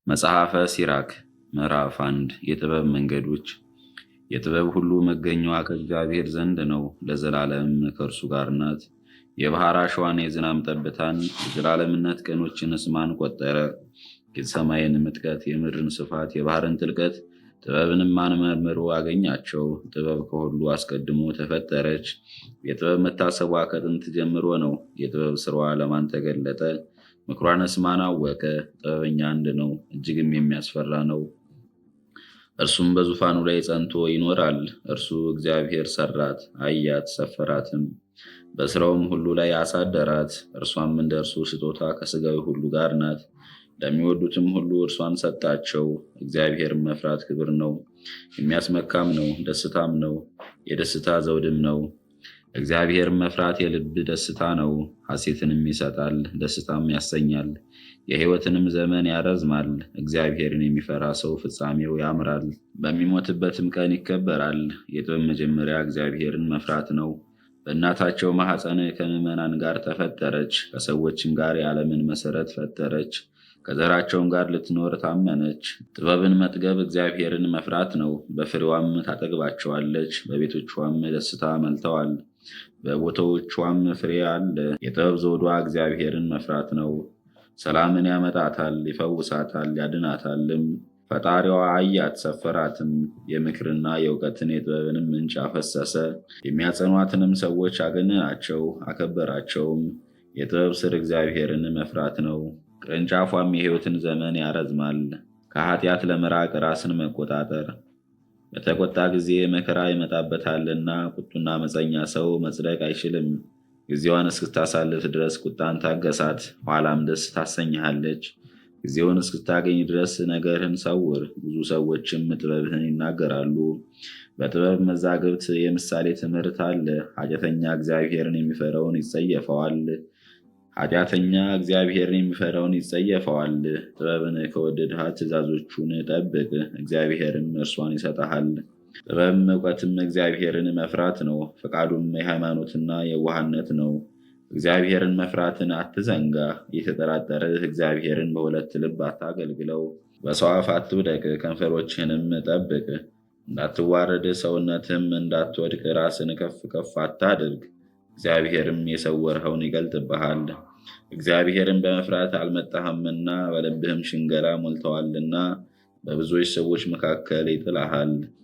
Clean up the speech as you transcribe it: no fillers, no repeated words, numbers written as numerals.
መጽሐፈ ሲራክ ምዕራፍ 1 የጥበብ መንገዶች። የጥበብ ሁሉ መገኛዋ ከእግዚአብሔር ዘንድ ነው፣ ለዘላለም ከእርሱ ጋር ናት። የባሕር አሸዋን የዝናብ ጠብታን የዘላለምነት ቀኖችንስ ማን ቆጠረ? የሰማይን ምጥቀት፣ የምድርን ስፋት፣ የባሕርን ጥልቀት ጥበብንም ማን መርምሮ አገኛቸው? ጥበብ ከሁሉ አስቀድሞ ተፈጠረች። የጥበብ መታሰቧ ከጥንት ጀምሮ ነው። የጥበብ ስራዋ ለማን ተገለጠ? ምክሯንስ ማን አወቀ? ጥበበኛ አንድ ነው፣ እጅግም የሚያስፈራ ነው። እርሱም በዙፋኑ ላይ ጸንቶ ይኖራል። እርሱ እግዚአብሔር ሰራት፣ አያት፣ ሰፈራትም፣ በስራውም ሁሉ ላይ አሳደራት። እርሷም እንደ እርሱ ስጦታ ከሥጋዊ ሁሉ ጋር ናት። ለሚወዱትም ሁሉ እርሷን ሰጣቸው። እግዚአብሔርን መፍራት ክብር ነው፣ የሚያስመካም ነው፣ ደስታም ነው፣ የደስታ ዘውድም ነው። እግዚአብሔርን መፍራት የልብ ደስታ ነው፣ ሐሴትንም ይሰጣል፣ ደስታም ያሰኛል፣ የሕይወትንም ዘመን ያረዝማል። እግዚአብሔርን የሚፈራ ሰው ፍጻሜው ያምራል፣ በሚሞትበትም ቀን ይከበራል። የጥበብ መጀመሪያ እግዚአብሔርን መፍራት ነው። በእናታቸው ማኅፀን ከምዕመናን ጋር ተፈጠረች፣ ከሰዎችም ጋር የዓለምን መሠረት ፈጠረች። ከዘራቸውም ጋር ልትኖር ታመነች። ጥበብን መጥገብ እግዚአብሔርን መፍራት ነው። በፍሬዋም ታጠግባቸዋለች፣ በቤቶቿም ደስታ መልተዋል፣ በቦታዎቿም ፍሬ አለ። የጥበብ ዘውዷ እግዚአብሔርን መፍራት ነው። ሰላምን ያመጣታል፣ ይፈውሳታል፣ ያድናታልም። ፈጣሪዋ አያት፣ ሰፈራትም። የምክርና የእውቀትን የጥበብንም ምንጭ አፈሰሰ። የሚያጸኗትንም ሰዎች አገነናቸው፣ አከበራቸውም። የጥበብ ሥር እግዚአብሔርን መፍራት ነው። ቅርንጫፏም የሕይወትን ዘመን ያረዝማል። ከኃጢአት ለመራቅ ራስን መቆጣጠር። በተቆጣ ጊዜ መከራ ይመጣበታልና፣ ቁጡና አመፀኛ ሰው መጽደቅ አይችልም። ጊዜዋን እስክታሳልፍ ድረስ ቁጣን ታገሳት፣ ኋላም ደስ ታሰኝሃለች። ጊዜውን እስክታገኝ ድረስ ነገርህን ሰውር። ብዙ ሰዎችም ጥበብህን ይናገራሉ። በጥበብ መዛግብት የምሳሌ ትምህርት አለ። ኃጢአተኛ እግዚአብሔርን የሚፈራውን ይጸየፈዋል። ጥበብን ከወደድሃት ትእዛዞቹን ጠብቅ፣ እግዚአብሔርም እርሷን ይሰጠሃል። ጥበብም እውቀትም እግዚአብሔርን መፍራት ነው። ፈቃዱም የሃይማኖትና የዋህነት ነው። እግዚአብሔርን መፍራትን አትዘንጋ። የተጠራጠርህ እግዚአብሔርን በሁለት ልብ አታገልግለው። በሰው አፍ አትውደቅ፣ ከንፈሮችህንም ጠብቅ። እንዳትዋረድ ሰውነትህም እንዳትወድቅ ራስን ከፍ ከፍ አታድርግ። እግዚአብሔርም የሰወርኸውን ይገልጥብሃል። እግዚአብሔርን በመፍራት አልመጣህምና፣ በልብህም ሽንገላ ሞልተዋልና በብዙዎች ሰዎች መካከል ይጥልሃል።